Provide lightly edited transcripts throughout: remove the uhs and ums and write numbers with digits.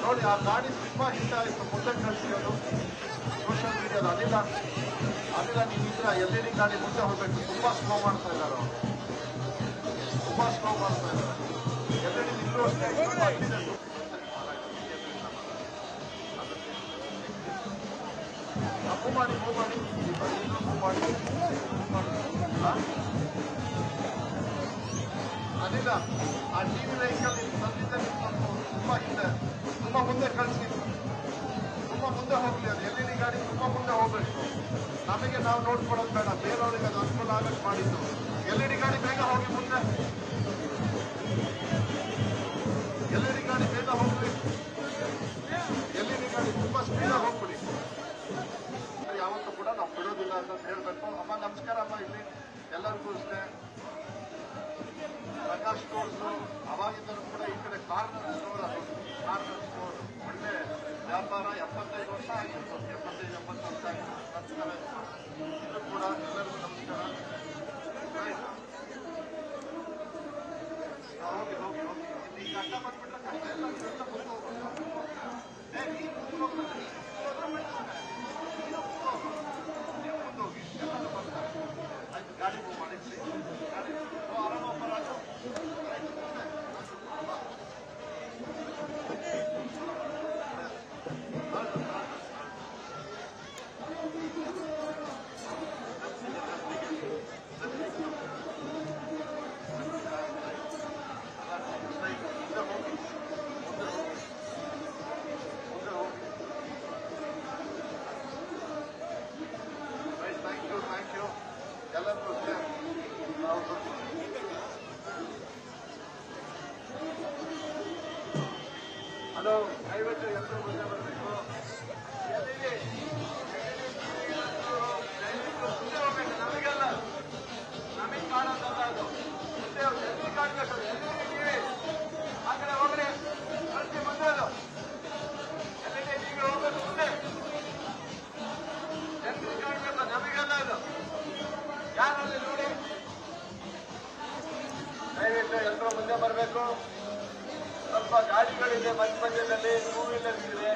ನೋಡಿ ಆ ಗಾಡಿ ತುಂಬಾ ಹಿಟ್ ಆಯಿತು, ಮುಂದೆ ಕಳಿಸಿರೋದು ಸೋಷಿಯಲ್ ಮೀಡಿಯಾದ. ಅದಿಲ್ಲ ನೀವಿದ್ರ LED ಗಾಡಿ ಮುಂದೆ ಹೋಗ್ಬೇಕು. ತುಂಬಾ ಸ್ಲೋ ಮಾಡ್ತಾ ಇದ್ದಾರೆ ಅವರು, ತುಂಬಾ ಸ್ಲೋ ಮಾಡ್ತಾ ಇದ್ದಾರೆ. LED ನಿಂತು ಮೂವ್ ಮಾಡಿ ಅದಿಲ್ಲ ಆ ಟಿವಿ ವೆಹಿಕಲ್ ತಂದಿದ್ದ ತುಂಬಾ ಹಿಂದೆ, ತುಂಬಾ ಮುಂದೆ ಕಳಿಸಿ, ತುಂಬಾ ಮುಂದೆ ಹೋಗ್ಲಿ. ಅದು LED ಗಾಡಿ ತುಂಬಾ ಮುಂದೆ ಹೋಗ್ಬೇಕು. ನಮಗೆ ನಾವು ನೋಡ್ಕೊಡೋದು ಬೇಡ, ಬೇರೆಯವ್ರಿಗೆ ಅದು ಅನುಕೂಲ ಆಗಕ್ಕೆ ಮಾಡಿದ್ದು. LED ಗಾಡಿ ಬೇಗ ಹೋಗಿ ಮುಂದೆ, LED ಗಾಡಿ ಬೇಗ ಹೋಗ್ಲಿ. LED ಗಾಡಿ ತುಂಬಾ ಸ್ಪೀಡಾಗಿ ಹೋಗ್ಬಿಡಿ. ಯಾವತ್ತೂ ಕೂಡ ನಾವು ಬಿಡೋದಿಲ್ಲ ಅಂತ ಹೇಳ್ಬೇಕು. ಅಮ್ಮ ನಮಸ್ಕಾರ ಅಮ್ಮ. ಇಲ್ಲಿ ಎಲ್ಲರಿಗೂ ಅಷ್ಟೇ ಪ್ರಕಾಶ್ ಸ್ಟೋರ್ಸು ಅವಾಗಿದ್ದರೂ ಕೂಡ ಈ ಕಡೆ ಕಾರ್ನರ್ ಸ್ಟೋರ್, ಅದು ಕಾರ್ನರ್ ಸ್ಟೋರ್ ಒಳ್ಳೆ ವ್ಯಾಪಾರ. 75 ವರ್ಷ ಆಗಿತ್ತು, 75-80 ವರ್ಷ ಆಗಿತ್ತು. ನಮಸ್ಕಾರ ಇದು ಕೂಡ ಎಲ್ಲರಿಗೂ ನಮಸ್ಕಾರ. ಹೋಗಿ ಹೋಗಿ ಹೋಗಿ ಈಗ ಅಡ್ಡ ಬಂದ್ಬಿಟ್ರೆ ಕಷ್ಟ ಎಲ್ಲ ಮುಂದೆ ಹೋಗ್ಬೋದು. ಗಾಡಿ ಮೂವ್ ಮಾಡಿ ಗಾಡಿ ಆರಾಮ ಬರಾಜು. ಥ್ಯಾಂಕ್ ಯು ಎಲ್ಲರಿಗೂ ಅಷ್ಟೇ. ಹಲೋ, ದಯವಿಟ್ಟು ಎಲ್ಲರೂ ಮುಂದೆ ಬರಬೇಕು. ಮುಂದೆ ಹೋಗ್ಬೇಕು. ನಮಗೆಲ್ಲ ನಮಗೆ ಕಾಣೋದಲ್ಲ, ಅದು ಮುಂದೆ ಎಲ್ಲಿ ಕಾಣಬೇಕು. ಟಿವಿ ಆ ಕಡೆ ಹೋಗ್ರಿ, ಕಳಿಸಿ ಮುಂದೆ. ಅದು ಎಲ್ಲಿ ಟಿವಿ ಹೋಗ್ಬೇಕು, ಮುಂದೆ ಜನರಿಗೆ ಕಾಣಬೇಕು. ನಮಗೆಲ್ಲ ಇದು ಯಾರಲ್ಲಿ ನೋಡಿ. ದಯವಿಟ್ಟು ಎಲ್ಲರೂ ಮುಂದೆ ಬರಬೇಕು. ಸ್ವಲ್ಪ ಗಾಡಿಗಳಿದೆ ಮಧ್ಯದಲ್ಲಿ, ಟೂ ವೀಲರ್ಸ್ ಇದೆ,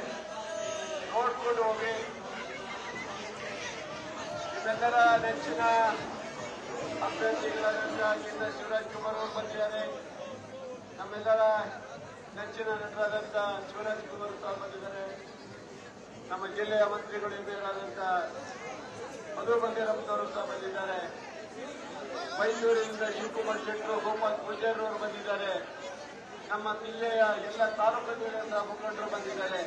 ನೋಡ್ಕೊಂಡು ಹೋಗಿ. ನಿಮ್ಮೆಲ್ಲರ ನೆಚ್ಚಿನ ಅಭ್ಯರ್ಥಿಗಳಾದಂತಹ ಕಿಂದ ಶಿವರಾಜ್ ಕುಮಾರ್ ಅವರು ಬಂದಿದ್ದಾರೆ. ನಮ್ಮೆಲ್ಲರ ನೆಚ್ಚಿನ ನಟರಾದಂಥ ಶಿವರಾಜ್ ಕುಮಾರ್ ಸಹ ಬಂದಿದ್ದಾರೆ. ನಮ್ಮ ಜಿಲ್ಲೆಯ ಮಂತ್ರಿಗಳು ಹಿರಿಯರಾದಂಥ ಮಧು ಬಂದೇರಪ್ಪನವರು ಸಹ ಬಂದಿದ್ದಾರೆ. ಮೈಸೂರಿನಿಂದ ಶಿವಕುಮಾರ್ ಶೆಟ್ಟರು, ಗೋಪಾಲ್ ಪೂಜಾರಿ ಅವರು ಬಂದಿದ್ದಾರೆ. ನಮ್ಮ ಜಿಲ್ಲೆಯ ಎಲ್ಲ ತಾಲೂಕುಗಳಿಂದ ಮುಖಂಡರು ಬಂದಿದ್ದಾರೆ.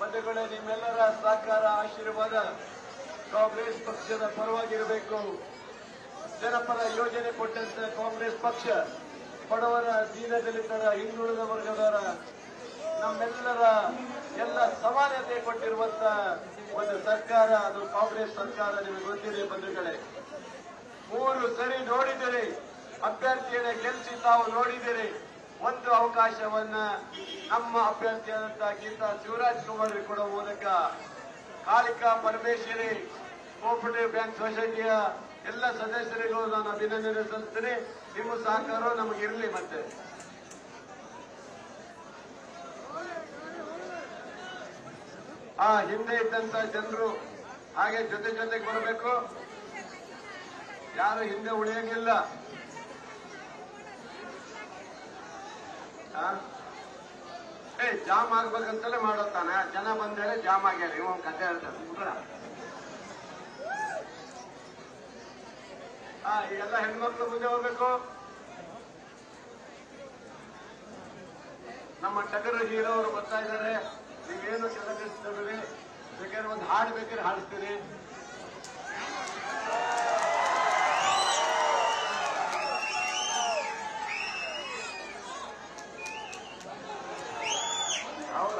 ಬಂಧುಗಳೇ, ನಿಮ್ಮೆಲ್ಲರ ಸಹಕಾರ, ಆಶೀರ್ವಾದ ಕಾಂಗ್ರೆಸ್ ಪಕ್ಷದ ಪರವಾಗಿರಬೇಕು. ಜನಪರ ಯೋಜನೆ ಕೊಟ್ಟಂತ ಕಾಂಗ್ರೆಸ್ ಪಕ್ಷ ಬಡವರ, ದೀನದಲಿತರ, ಹಿಂದುಳಿದ ವರ್ಗದವರ, ನಮ್ಮೆಲ್ಲರ ಎಲ್ಲ ಸಮಾನತೆ ಕೊಟ್ಟಿರುವಂತ ಒಂದು ಸರ್ಕಾರ, ಅದು ಕಾಂಗ್ರೆಸ್ ಸರ್ಕಾರ. ನಿಮಗೆ ಗೊತ್ತಿದೆ ಬಂಧುಗಳೇ, 3 ಸರಿ ನೋಡಿದಿರಿ, ಅಭ್ಯರ್ಥಿಯನ್ನು ಗೆಲ್ಲಿಸಿ ತಾವು ನೋಡಿದಿರಿ. ಒಂದು ಅವಕಾಶವನ್ನ ನಮ್ಮ ಅಭ್ಯರ್ಥಿಯಾದಂತಹ ಗೀತಾ ಶಿವರಾಜ್ ಕುಮಾರ್ ಕೊಡುವ ಮೂಲಕ ಕಾಳಿಕಾ ಪರಮೇಶ್ವರಿ ಕೋಆಪರೇಟಿವ್ ಬ್ಯಾಂಕ್ ಸೊಸೈಟಿಯ ಎಲ್ಲ ಸದಸ್ಯರಿಗೂ ನಾನು ಅಭಿನಂದನೆ ಸಲ್ಲಿಸ್ತೇನೆ. ನಿಮ್ಮ ಸಹಕಾರ ನಮಗಿರಲಿ. ಮತ್ತೆ ಹಿಂದೆ ಇದ್ದಂತ ಜನರು ಹಾಗೆ ಜೊತೆಗೆ ಬರಬೇಕು. ಯಾರು ಹಿಂದೆ ಉಳಿಯಂಗಿಲ್ಲ. ಜಾಮ್ ಆಗ್ಬೇಕಂತಲೇ ಮಾಡೋತಾನೆ. ಜನ ಬಂದೇಳಿ ಜಾಮ್ ಆಗ್ಯಾರ. ಇವ ಕಥೆ ಹೇಳ್ತಾರೆ. ಈಗೆಲ್ಲ ಹೆಣ್ಮಕ್ಳು ಮುಂದೆ ಹೋಗ್ಬೇಕು. ನಮ್ಮ ಟಗರು ಹೀರೋ ಅವರು ಬರ್ತಾ ಇದ್ದಾರೆ. ನೀವೇನು ಕೆಲಸ ಬೇಕಾದ್ರೆ ಒಂದು ಹಾಡು ಬೇಕಾದ್ರೆ ಹಾಡಿಸ್ತೀರಿ.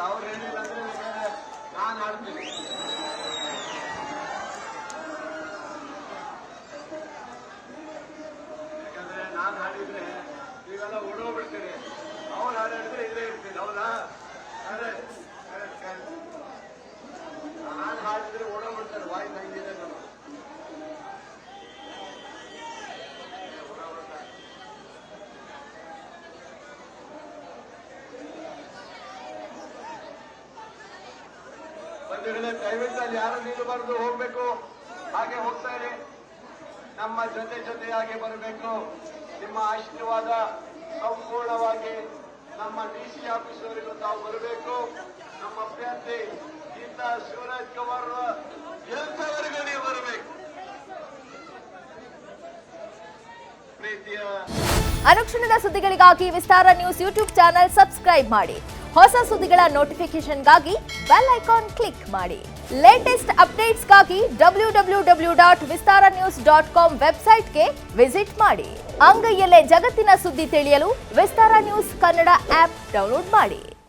ಅವ್ರು ಏನಿಲ್ಲ ಅಂದ್ರೆ ನಾನು ಹಾಡ್ತೀನಿ. ಯಾಕಂದ್ರೆ ನಾನು ಹಾಡಿದ್ರೆ ನೀವೆಲ್ಲ ಓಡೋಗ್ಬಿಡ್ತೀರಿ. ಅವ್ರು ಹಾಡಿದ್ರೆ ಇಲ್ಲೇ ಇರ್ತೀನಿ. ಹೌದಾ? ಅದೇ ನಾನು ಹಾಡಿದ್ರೆ ಓಡೋಗ್ಬಿಡ್ತಾರೆ. ವಾಯ್ಸ್ ಬಂಧುಗಳೇ, ದಯವಿಟ್ಟು ಅಲ್ಲಿ ಯಾರು ನಿಲ್ಲಬಾರದು, ಹೋಗ್ಬೇಕು. ಹಾಗೆ ಹೋಗ್ತಾ ಇರಿ, ನಮ್ಮ ಜೊತೆಯಾಗಿ ಬರಬೇಕು. ನಿಮ್ಮ ಆಶೀರ್ವಾದ ಸಂಪೂರ್ಣವಾಗಿ ನಮ್ಮ DC ಆಫೀಸ್ವರೆಗೂ ತಾವು ಬರಬೇಕು. ನಮ್ಮ ಅಭ್ಯರ್ಥಿ ಗೀತಾ ಶಿವರಾಜ್ ಕುಮಾರ್ ಗೆಲ್ಸವರೆಗೂ ನೀವು ಬರಬೇಕು. ಪ್ರೀತಿಯ ಅನುಕ್ಷಣದ ಸುದ್ದಿಗಳಿಗಾಗಿ ವಿಸ್ತಾರ ನ್ಯೂಸ್ ಯೂಟ್ಯೂಬ್ ಚಾನೆಲ್ ಸಬ್ಸ್ಕ್ರೈಬ್ ಮಾಡಿ. ಹೊಸ ಸುದ್ದಿಗಳ ನೋಟಿಫಿಕೇಶನ್ಗಾಗಿ ಬೆಲ್ ಐಕಾನ್ ಕ್ಲಿಕ್ ಮಾಡಿ. ಲೇಟೆಸ್ಟ್ ಅಪ್ಡೇಟ್ಸ್ಗಾಗಿ www.vistaranews.com ವೆಬ್ಸೈಟ್ಗೆ ವಿಸಿಟ್ ಮಾಡಿ. ಅಂಗೈಯಲ್ಲೇ ಜಗತ್ತಿನ ಸುದ್ದಿ ತಿಳಿಯಲು ವಿಸ್ತಾರ ನ್ಯೂಸ್ ಕನ್ನಡ ಆಪ್ ಡೌನ್ಲೋಡ್ ಮಾಡಿ.